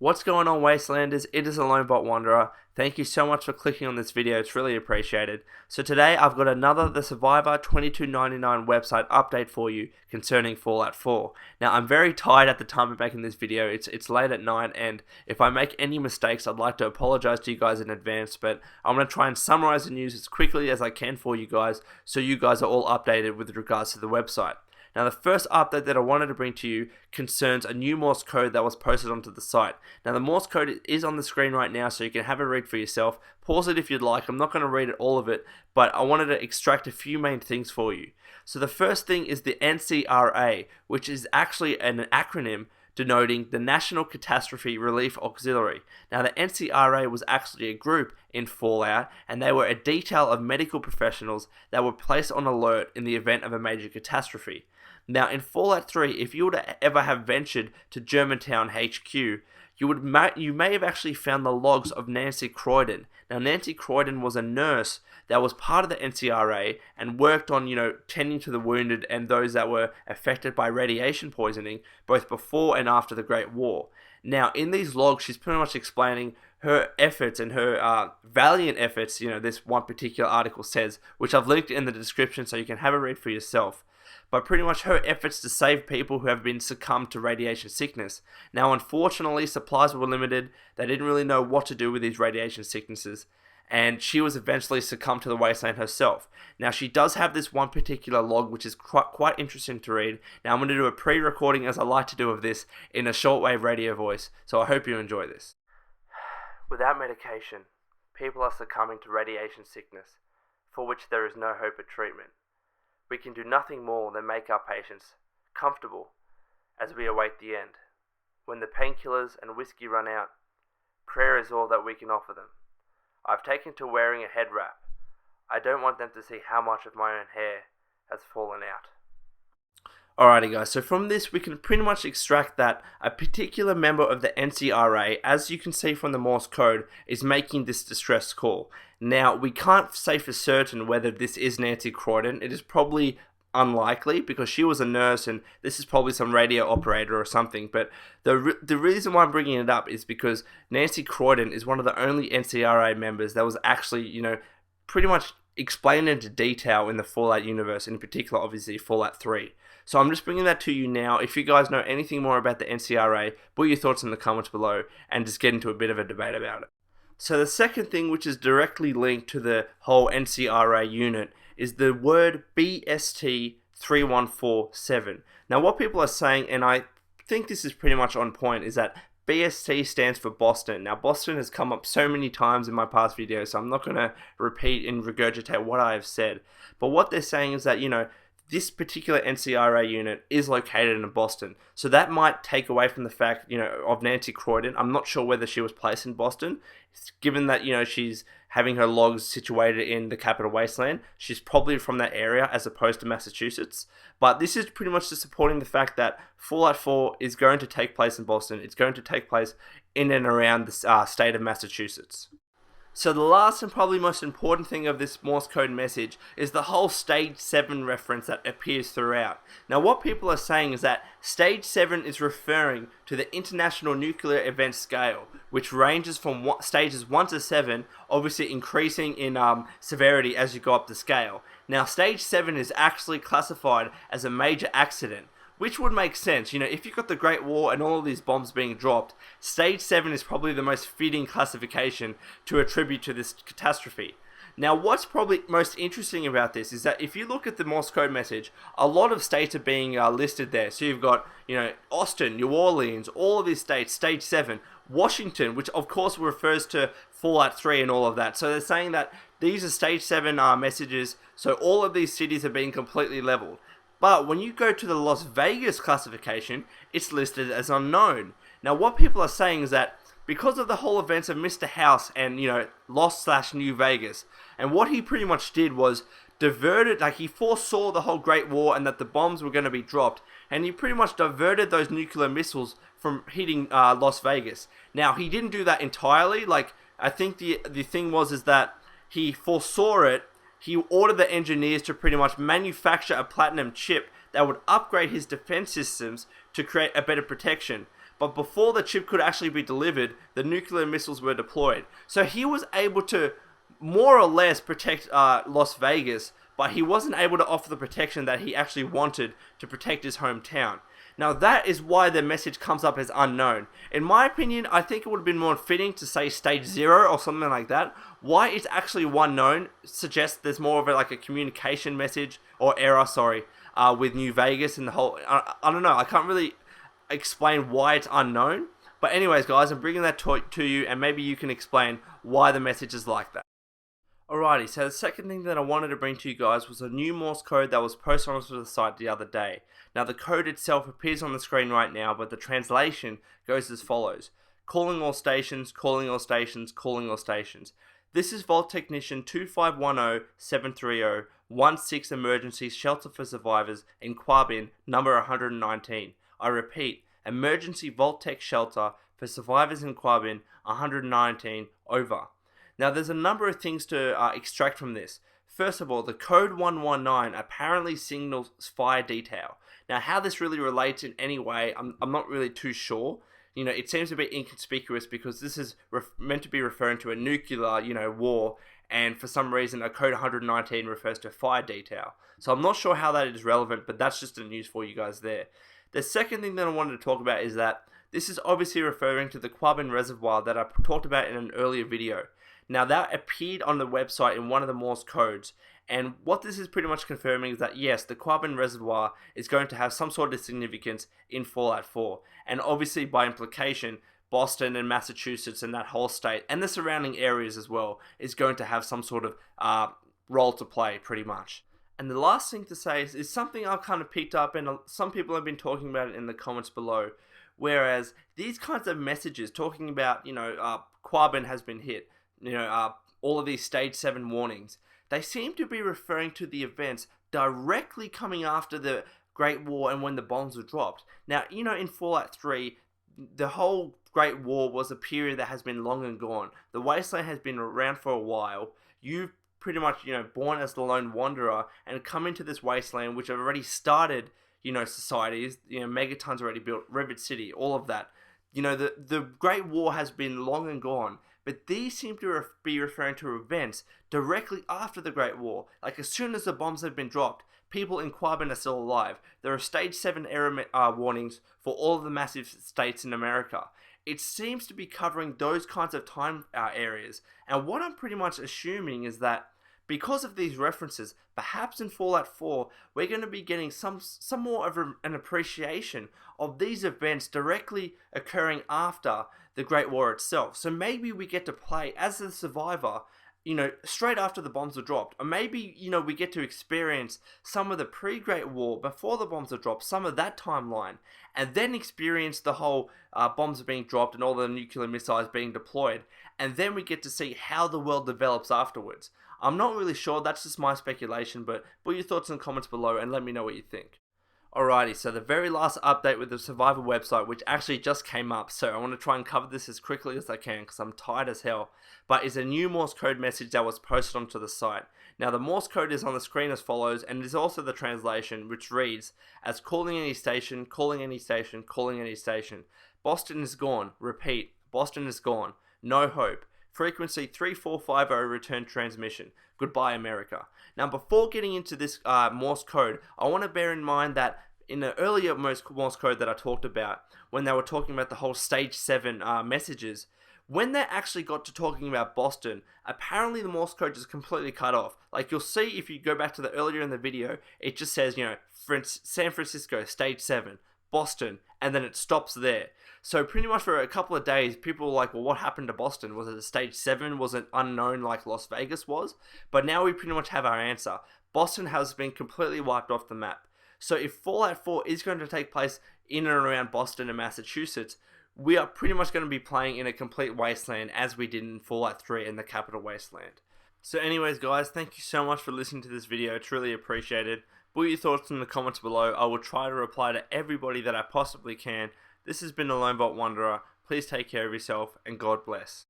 What's going on, Wastelanders? It is a Lonebot Wanderer. Thank you so much for clicking on this video, it's really appreciated. So today I've got another The Survivor 2299 website update for you concerning Fallout 4. Now I'm very tired at the time of making this video, it's late at night, and if I make any mistakes I'd like to apologize to you guys in advance, but I'm going to try and summarize the news as quickly as I can for you guys so you guys are all updated with regards to the website. Now the first update that I wanted to bring to you concerns a new Morse code that was posted onto the site. Now the Morse code is on the screen right now so you can have a read for yourself. Pause it if you'd like, I'm not going to read all of it, but I wanted to extract a few main things for you. So the first thing is the NCRA, which is actually an acronym denoting the National Catastrophe Relief Auxiliary. Now the NCRA was actually a group in Fallout, and they were a detail of medical professionals that were placed on alert in the event of a major catastrophe. Now in Fallout 3, if you were to ever have ventured to Germantown HQ, you may have actually found the logs of Nancy Croydon. Now Nancy Croydon was a nurse that was part of the NCRA and worked on, tending to the wounded and those that were affected by radiation poisoning, both before and after the Great War. Now in these logs, she's pretty much explaining her efforts and her valiant efforts, this one particular article says, which I've linked in the description so you can have a read for yourself. But pretty much her efforts to save people who have been succumbed to radiation sickness. Now unfortunately supplies were limited, they didn't really know what to do with these radiation sicknesses, and she was eventually succumbed to the wasteland herself. Now she does have this one particular log which is quite interesting to read. Now I'm going to do a pre-recording, as I like to do, of this in a shortwave radio voice, so I hope you enjoy this. Without medication, people are succumbing to radiation sickness, for which there is no hope of treatment. We can do nothing more than make our patients comfortable as we await the end. When the painkillers and whiskey run out, prayer is all that we can offer them. I've taken to wearing a head wrap. I don't want them to see how much of my own hair has fallen out. Alrighty guys, so from this we can pretty much extract that a particular member of the NCRA, as you can see from the Morse code, is making this distress call. Now, we can't say for certain whether this is Nancy Croydon. It is probably unlikely because she was a nurse and this is probably some radio operator or something, but the reason why I'm bringing it up is because Nancy Croydon is one of the only NCRA members that was actually, pretty much explained into detail in the Fallout universe, in particular obviously Fallout 3. So I'm just bringing that to you now. If you guys know anything more about the NCRA, put your thoughts in the comments below and just get into a bit of a debate about it. So the second thing, which is directly linked to the whole NCRA unit, is the word BST3147. Now what people are saying, and I think this is pretty much on point, is that BST stands for Boston. Now Boston has come up so many times in my past videos, so I'm not going to repeat and regurgitate what I have said. But what they're saying is that, this particular NCRA unit is located in Boston. So that might take away from the fact, of Nancy Croydon. I'm not sure whether she was placed in Boston. Given that, she's having her logs situated in the capital wasteland, she's probably from that area as opposed to Massachusetts. But this is pretty much just supporting the fact that Fallout 4 is going to take place in Boston. It's going to take place in and around the state of Massachusetts. So the last and probably most important thing of this Morse code message is the whole Stage 7 reference that appears throughout. Now what people are saying is that Stage 7 is referring to the International Nuclear Event Scale, which ranges from stages 1 to 7, obviously increasing in severity as you go up the scale. Now Stage 7 is actually classified as a major accident, which would make sense. If you've got the Great War and all of these bombs being dropped, Stage 7 is probably the most fitting classification to attribute to this catastrophe. Now, what's probably most interesting about this is that if you look at the Morse code message, a lot of states are being listed there. So you've got, Austin, New Orleans, all of these states, Stage 7, Washington, which of course refers to Fallout 3 and all of that. So they're saying that these are Stage 7 messages, so all of these cities are being completely leveled. But when you go to the Las Vegas classification, it's listed as unknown. Now what people are saying is that because of the whole events of Mr. House and, Lost/New Vegas, and what he pretty much did was diverted, he foresaw the whole Great War and that the bombs were going to be dropped, and he pretty much diverted those nuclear missiles from hitting Las Vegas. Now he didn't do that entirely, I think the thing is that he foresaw it. He ordered the engineers to pretty much manufacture a platinum chip that would upgrade his defense systems to create a better protection. but before the chip could actually be delivered, the nuclear missiles were deployed. So he was able to more or less protect Las Vegas, but he wasn't able to offer the protection that he actually wanted to protect his hometown. Now that is why the message comes up as unknown. In my opinion, I think it would have been more fitting to say stage 0 or something like that. Why it's actually unknown suggests there's more of a communication message or error, with New Vegas and the whole. I don't know. I can't really explain why it's unknown. But anyways, guys, I'm bringing that to you, and maybe you can explain why the message is like that. Alrighty, so the second thing that I wanted to bring to you guys was a new Morse code that was posted onto the site the other day. Now the code itself appears on the screen right now, but the translation goes as follows. Calling all stations, calling all stations, calling all stations. This is Vault Technician 2510-730-16 Emergency Shelter for Survivors in Quabbin, number 119. I repeat, Emergency Vault Tech Shelter for Survivors in Quabbin, 119, over. Now there's a number of things to extract from this. First of all, the code 119 apparently signals fire detail. Now how this really relates in any way, I'm not really too sure. It seems a bit inconspicuous because this is meant to be referring to a nuclear, war, and for some reason a code 119 refers to fire detail. So I'm not sure how that is relevant, but that's just the news for you guys there. The second thing that I wanted to talk about is that this is obviously referring to the Quabbin Reservoir that I talked about in an earlier video. Now that appeared on the website in one of the Morse codes, and what this is pretty much confirming is that yes, the Quabbin Reservoir is going to have some sort of significance in Fallout 4, and obviously by implication, Boston and Massachusetts and that whole state, and the surrounding areas as well, is going to have some sort of role to play pretty much. And the last thing to say is something I've kind of picked up, and some people have been talking about it in the comments below, whereas these kinds of messages talking about, Quabbin has been hit, all of these stage 7 warnings, they seem to be referring to the events directly coming after the Great War and when the bombs were dropped. Now, in Fallout 3, the whole Great War was a period that has been long and gone. The Wasteland has been around for a while. You've pretty much, born as the lone wanderer and come into this wasteland, which have already started, societies, megatons already built, Rivet City, all of that. The Great War has been long and gone. But these seem to be referring to events directly after the Great War. Like as soon as the bombs have been dropped, people in Quabbin are still alive. There are stage 7 error warnings for all of the massive states in America. It seems to be covering those kinds of time areas. And what I'm pretty much assuming is that because of these references, perhaps in Fallout 4, we're going to be getting some more of an appreciation of these events directly occurring after the Great War itself. So maybe we get to play as the survivor, straight after the bombs are dropped. Or maybe, we get to experience some of the pre-Great War, before the bombs are dropped, some of that timeline, and then experience the whole bombs being dropped and all the nuclear missiles being deployed. And then we get to see how the world develops afterwards. I'm not really sure, that's just my speculation, but put your thoughts in the comments below and let me know what you think. Alrighty, so the very last update with the Survivor website, which actually just came up, so I want to try and cover this as quickly as I can because I'm tired as hell, but is a new Morse code message that was posted onto the site. Now the Morse code is on the screen as follows, and it is also the translation, which reads as calling any station, calling any station, calling any station. Boston is gone. Repeat, Boston is gone. No hope. Frequency 3450 return transmission. Goodbye, America. Now, before getting into this Morse code, I want to bear in mind that in the earlier Morse code that I talked about, when they were talking about the whole stage 7 messages, when they actually got to talking about Boston, apparently the Morse code just completely cut off. Like you'll see if you go back to the earlier in the video, it just says, San Francisco, stage 7, Boston, and then it stops there. So pretty much for a couple of days, people were like, well, what happened to Boston? Was it a stage 7? Was it unknown like Las Vegas was? But now we pretty much have our answer. Boston has been completely wiped off the map. So if Fallout 4 is going to take place in and around Boston and Massachusetts, we are pretty much going to be playing in a complete wasteland as we did in Fallout 3 in the Capital Wasteland. So anyways guys, thank you so much for listening to this video, truly appreciated. Put your thoughts in the comments below. I will try to reply to everybody that I possibly can. This has been the Lone Vault Wanderer. Please take care of yourself and God bless.